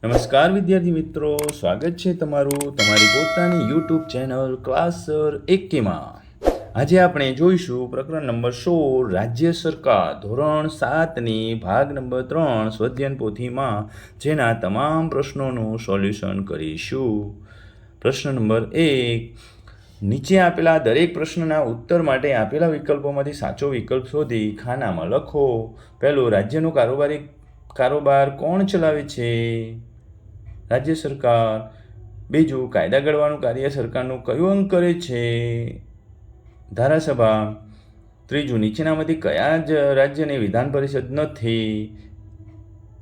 નમસ્કાર વિદ્યાર્થી મિત્રો, સ્વાગત છે તમારું તમારી પોતાની યુટ્યુબ ચેનલ ક્લાસર એકેમાં. આજે આપણે જોઈશું પ્રકરણ નંબર 16 રાજ્ય સરકાર ધોરણ 7ની ભાગ નંબર 3 સ્વધ્યન પોથીમાં જેના તમામ પ્રશ્નોનું સોલ્યુશન કરીશું. પ્રશ્ન નંબર 1, નીચે આપેલા દરેક પ્રશ્નના ઉત્તર માટે આપેલા વિકલ્પોમાંથી સાચો વિકલ્પ શોધી ખાનામાં લખો. પહેલું, રાજ્યનો કારોબાર કોણ ચલાવે છે? રાજ્ય સરકાર. બીજું, કાયદા ઘડવાનું કાર્ય સરકારનું કયું અંગ કરે છે? ધારાસભા. ત્રીજું, નીચેનામાંથી કયા જ રાજ્યની વિધાન પરિષદ નથી?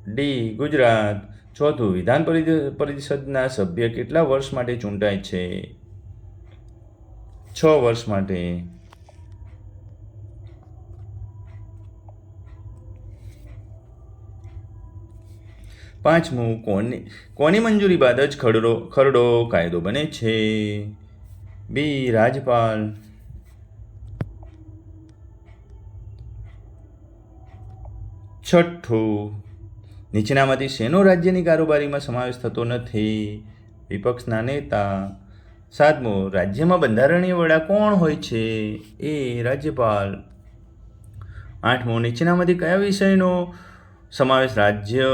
ડી, ગુજરાત. ચોથું, વિધાન પરિષદના સભ્ય કેટલા વર્ષ માટે ચૂંટાય છે? 6 વર્ષ માટે. પાંચમું, કોની મંજૂરી બાદ જ ખરડો કાયદો બને છે? બી, રાજ્યપાલ. છઠ્ઠું, નીચેનામાંથી શેનો રાજ્યની કારોબારીમાં સમાવેશ થતો નથી? વિપક્ષના નેતા. સાતમું, રાજ્યમાં બંધારણીય વડા કોણ હોય છે? એ, રાજ્યપાલ. આઠમું, નીચેનામાંથી કયા વિષયનો સમાવેશ રાજ્ય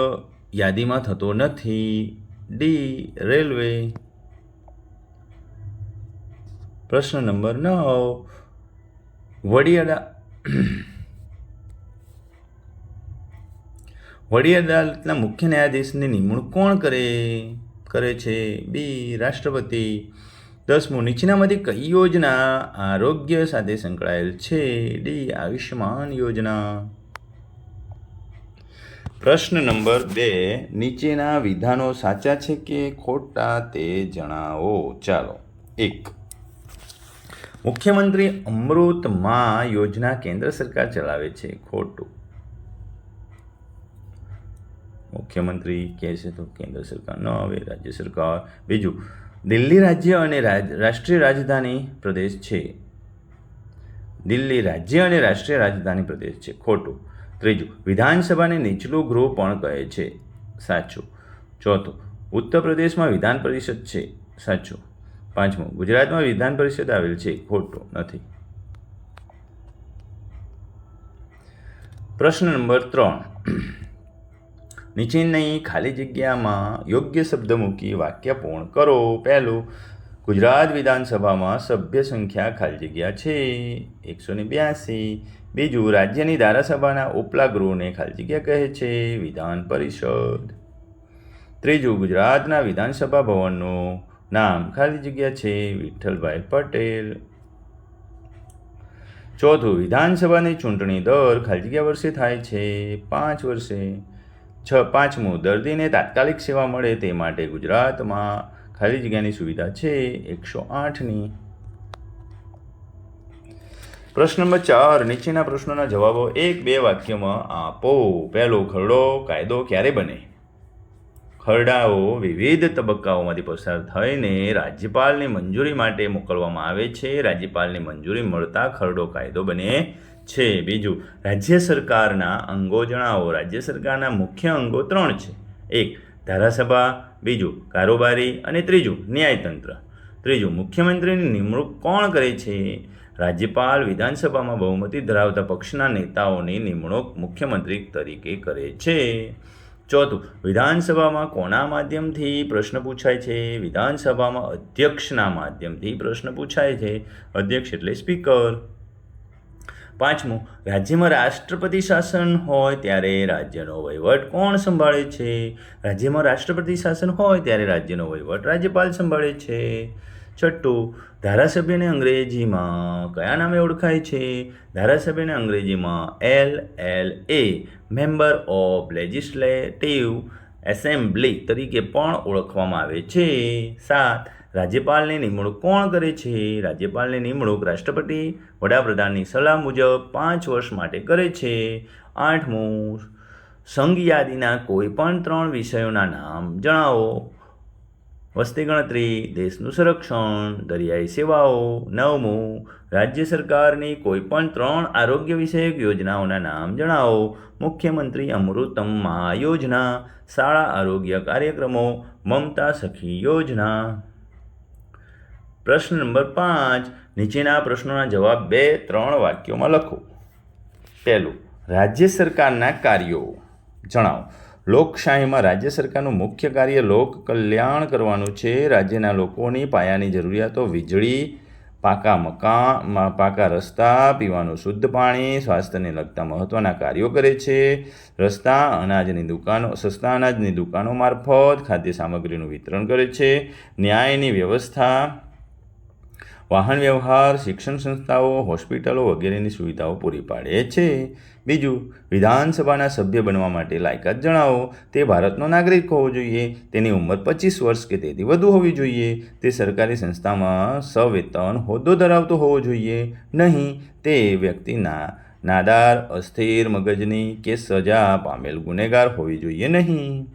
યાદીમાં થતો નથી? D, railway. પ્રશ્ન નંબર 9, વડી અદાલતના મુખ્ય ન્યાયાધીશની નિમણૂક કોણ કરે છે? બી, રાષ્ટ્રપતિ. 10મું, નીચેનામાંથી કઈ યોજના આરોગ્ય સાથે સંકળાયેલ છે? ડી, આયુષ્યમાન યોજના. પ્રશ્ન નંબર 2, નીચેના વિધાનો સાચા છે કે ખોટા તે જણાવો. ચાલો. 1, મુખ્યમંત્રી અમૃતમાં યોજના કેન્દ્ર સરકાર ચલાવે છે. ખોટું. મુખ્યમંત્રી કહે છે તો કેન્દ્ર સરકાર ન આવે, રાજ્ય સરકાર. બીજું, દિલ્હી રાજ્ય અને રાષ્ટ્રીય રાજધાની પ્રદેશ છે. દિલ્હી રાજ્ય અને રાષ્ટ્રીય રાજધાની પ્રદેશ છે. ખોટું. ત્રીજું, વિધાનસભાને નીચલું ગૃહ પણ કહે છે. સાચું. ચોથું, ઉત્તર પ્રદેશમાં વિધાન પરિષદ છે. સાચું. પાંચમું, ગુજરાતમાં વિધાન પરિષદ આવેલ છે. ખોટું. નથી. પ્રશ્ન નંબર 3, નીચેની ખાલી જગ્યામાં યોગ્ય શબ્દ મૂકી વાક્ય પૂર્ણ કરો. પહેલું, ગુજરાત વિધાનસભામાં સભ્ય સંખ્યા ખાલી જગ્યા છે 182. બીજું, રાજ્યની ધારાસભાના ઉપલા ગૃહને ખાલી જગ્યા કહે છે વિધાન પરિષદ. ત્રીજું, ગુજરાતના વિધાનસભા ભવનનું નામ ખાલી જગ્યા છે વિઠ્ઠલભાઈ પટેલ. ચોથું, વિધાનસભાની ચૂંટણી દર ખાલી જગ્યા વર્ષે થાય છે 5 વર્ષે. પાંચમું, દર્દીને તાત્કાલિક સેવા મળે તે માટે ગુજરાતમાં ખાલી જગ્યાની સુવિધા છે 108ની. પ્રશ્ન નંબર 4, નીચેના પ્રશ્નોના જવાબો 1-2 વાક્યમાં આપો. પહેલો, ખરડો કાયદો ક્યારે બને? ખરડાઓ વિવિધ તબક્કાઓમાંથી પસાર થઈને રાજ્યપાલની મંજૂરી માટે મોકલવામાં આવે છે. રાજ્યપાલની મંજૂરી મળતા ખરડો કાયદો બને છે. બીજું, રાજ્ય સરકારના અંગો જણાવો. રાજ્ય સરકારના મુખ્ય અંગો 3 છે. 1, ધારાસભા. બીજું, કારોબારી. અને ત્રીજું, ન્યાયતંત્ર. ત્રીજું, મુખ્યમંત્રીની નિમણૂક કોણ કરે છે? રાજ્યપાલ. વિધાનસભામાં બહુમતી ધરાવતા પક્ષના નેતાઓની નિમણૂક મુખ્યમંત્રી તરીકે કરે છે. ચોથું, વિધાનસભામાં કોના માધ્યમથી પ્રશ્ન પૂછાય છે? વિધાનસભામાં અધ્યક્ષના માધ્યમથી પ્રશ્ન પૂછાય છે. અધ્યક્ષ એટલે સ્પીકર. પાંચમું, રાજ્યમાં રાષ્ટ્રપતિ શાસન હોય ત્યારે રાજ્યનો વહીવટ કોણ સંભાળે છે? રાજ્યમાં રાષ્ટ્રપતિ શાસન હોય ત્યારે રાજ્યનો વહીવટ રાજ્યપાલ સંભાળે છે. છઠ્ઠું, ધારાસભ્યને અંગ્રેજીમાં કયા નામે ઓળખાય છે? ધારાસભ્યને અંગ્રેજીમાં LLA member of legislative assembly તરીકે પણ ઓળખવામાં આવે છે. 7, રાજ્યપાલની નિમણૂક કોણ કરે છે? રાજ્યપાલની નિમણૂક રાષ્ટ્રપતિ વડાપ્રધાનની સલાહ મુજબ 5 વર્ષ માટે કરે છે. 8મું, સંઘ યાદીના કોઈ પણ 3 વિષયોના નામ જણાવો. વસ્તી ગણતરી, દેશનું સંરક્ષણ, દરિયાઈ સેવાઓ. 9મું, રાજ્ય સરકારની કોઈપણ 3 આરોગ્ય વિષયક યોજનાઓના નામ જણાવો. મુખ્યમંત્રી અમૃતમ યોજના, શાળા આરોગ્ય કાર્યક્રમો, મમતા સખી યોજના. પ્રશ્ન નંબર 5, નીચેના પ્રશ્નોના જવાબ 2-3 વાક્યોમાં લખો. પહેલું, રાજ્ય સરકારના કાર્યો જણાવો. લોકશાહીમાં રાજ્ય સરકારનું મુખ્ય કાર્ય લોક કલ્યાણ કરવાનું છે. રાજ્યના લોકોની પાયાની જરૂરિયાતો વીજળી, પાકા મકાન, પાકા રસ્તા, પીવાનું શુદ્ધ પાણી, સ્વાસ્થ્યને લગતા મહત્ત્વના કાર્યો કરે છે. રસ્તા, અનાજની દુકાનો, સસ્તા અનાજની દુકાનો મારફત ખાદ્ય સામગ્રીનું વિતરણ કરે છે. ન્યાયની વ્યવસ્થા, વાહન વ્યવહાર, શિક્ષણ સંસ્થાઓ, હોસ્પિટલો વગેરેની સુવિધાઓ પૂરી પાડે છે. બીજું, વિધાનસભાના સભ્ય બનવા માટે લાયકાત જણાવો. તે ભારતનો નાગરિક હોવો જોઈએ. તેની ઉંમર 25 વર્ષ કે તેથી વધુ હોવી જોઈએ. તે સરકારી સંસ્થામાં સવેતન હોદ્દો ધરાવતો હોવો જોઈએ નહીં. તે વ્યક્તિના નાદાર, અસ્થિર મગજની કે સજા પામેલ ગુનેગાર હોવી જોઈએ નહીં.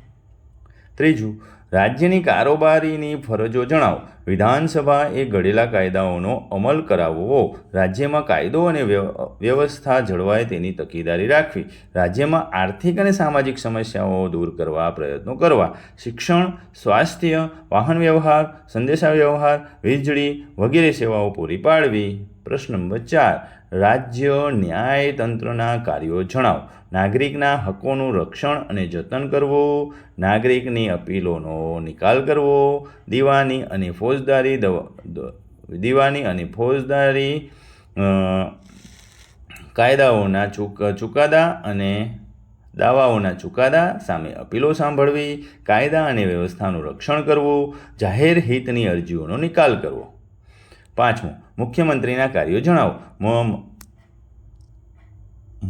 ત્રીજું, રાજ્યની કારોબારીની ફરજો જણાવો. વિધાનસભા એ ઘડેલા કાયદાઓનો અમલ કરાવવો. રાજ્યમાં કાયદો અને વ્યવસ્થા જળવાય તેની તકેદારી રાખવી. રાજ્યમાં આર્થિક અને સામાજિક સમસ્યાઓ દૂર કરવા પ્રયત્નો કરવા. શિક્ષણ, સ્વાસ્થ્ય, વાહન વ્યવહાર, સંદેશા વ્યવહાર, વીજળી વગેરે સેવાઓ પૂરી પાડવી. પ્રશ્ન નંબર 4, રાજ્ય ન્યાયતંત્રના કાર્યો જણાવો. નાગરિકના હકોનું રક્ષણ અને જતન કરવું. નાગરિકની અપીલોનો નિકાલ કરવો. દીવાની અને ફોજદારી કાયદાઓના ચુકાદા અને દાવાઓના ચુકાદા સામે અપીલો સાંભળવી. કાયદા અને વ્યવસ્થાનું રક્ષણ કરવું. જાહેર હિતની અરજીઓનો નિકાલ કરવો. 5મું, મુખ્યમંત્રીના કાર્યો જણાવો.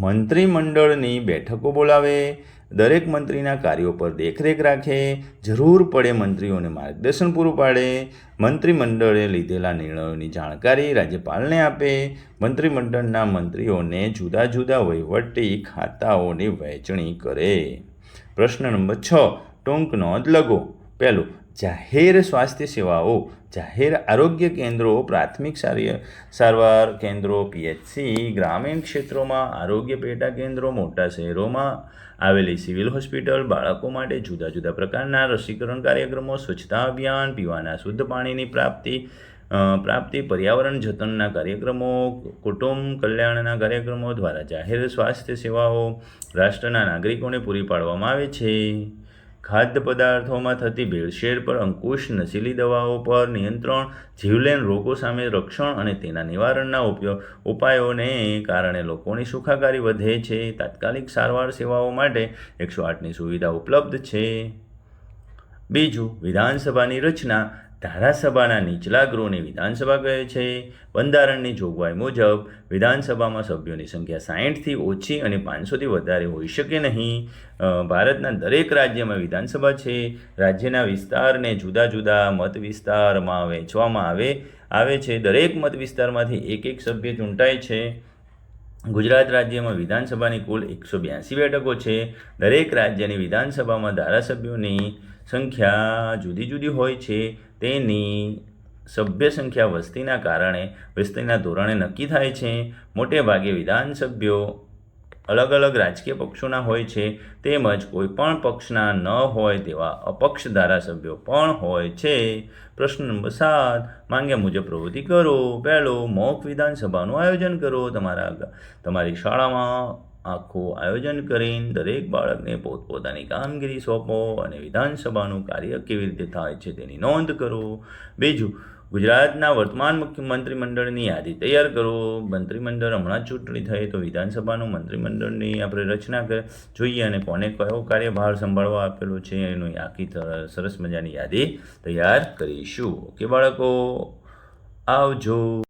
મંત્રીમંડળની બેઠકો બોલાવે. દરેક મંત્રીના કાર્યો પર દેખરેખ રાખે. જરૂર પડે મંત્રીઓને માર્ગદર્શન પૂરું પાડે. મંત્રીમંડળે લીધેલા નિર્ણયોની જાણકારી રાજ્યપાલને આપે. મંત્રીમંડળના મંત્રીઓને જુદા જુદા વહીવટી ખાતાઓની વહેંચણી કરે. પ્રશ્ન નંબર 6, ટૂંક નોંધ લખો. પહેલું, જાહેર સ્વાસ્થ્ય સેવાઓ. જાહેર આરોગ્ય કેન્દ્રો, પ્રાથમિક સારવાર કેન્દ્રો PHC, ગ્રામીણ ક્ષેત્રોમાં આરોગ્ય પેટા કેન્દ્રો, મોટા શહેરોમાં આવેલી સિવિલ હોસ્પિટલ, બાળકો માટે જુદા જુદા પ્રકારના રસીકરણ કાર્યક્રમો, સ્વચ્છતા અભિયાન, પીવાના શુદ્ધ પાણીની પ્રાપ્તિ, પર્યાવરણ જતનના કાર્યક્રમો, કુટુંબ કલ્યાણના કાર્યક્રમો દ્વારા જાહેર સ્વાસ્થ્ય સેવાઓ રાષ્ટ્રના નાગરિકોને પૂરી પાડવામાં આવે છે. ખાદ્ય પદાર્થોમાં થતી ભેળસેળ પર અંકુશ, નશીલી દવાઓ પર નિયંત્રણ, જીવલેણ રોગો સામે રક્ષણ અને તેના નિવારણના ઉપાયોને કારણે લોકોની સુખાકારી વધે છે. તાત્કાલિક સારવાર સેવાઓ માટે 108ની સુવિધા ઉપલબ્ધ છે. બીજું, વિધાનસભાની રચના. ધારાસભાના નીચલા ગૃહને વિધાનસભા કહે છે. બંધારણની જોગવાઈ મુજબ વિધાનસભામાં સભ્યોની સંખ્યા 60થી ઓછી અને 500થી વધારે હોઈ શકે નહીં. ભારતના દરેક રાજ્યમાં વિધાનસભા છે. રાજ્યના વિસ્તારને જુદા જુદા મત વિસ્તારમાં વહેંચવામાં આવે છે. દરેક મત વિસ્તારમાંથી એક સભ્ય ચૂંટાય છે. ગુજરાત રાજ્યમાં વિધાનસભાની કુલ 182 બેઠકો છે. દરેક રાજ્યની વિધાનસભામાં ધારાસભ્યોની સંખ્યા જુદી જુદી હોય છે. તેની સભ્ય સંખ્યા વસ્તીના ધોરણે નક્કી થાય છે. મોટે ભાગે વિધાનસભ્યો અલગ અલગ રાજકીય પક્ષોના હોય છે, તેમજ કોઈ પણ પક્ષના ન હોય તેવા અપક્ષ ધારાસભ્યો પણ હોય છે. પ્રશ્ન નંબર 7, માંગ્યા મુજબ પ્રવૃત્તિ કરો. પહેલું, મોક વિધાનસભાનું આયોજન કરો. તમારી શાળામાં આખું આયોજન કરીને દરેક બાળકને પોતપોતાની કામગીરી સોંપો અને વિધાનસભાનું કાર્ય કેવી રીતે થાય છે તેની નોંધ કરો. બીજું, ગુજરાતના વર્તમાન મંત્રીમંડળની યાદી તૈયાર કરો. મંત્રીમંડળ હમણાં જ ચૂંટણી થઈ તો વિધાનસભાનું મંત્રીમંડળની આપણે રચના જોઈએ અને કોને કયો કાર્યભાર સંભાળવા આપેલો છે એનું આખી સરસ મજાની યાદી તૈયાર કરીશું. ઓકે બાળકો, આવજો.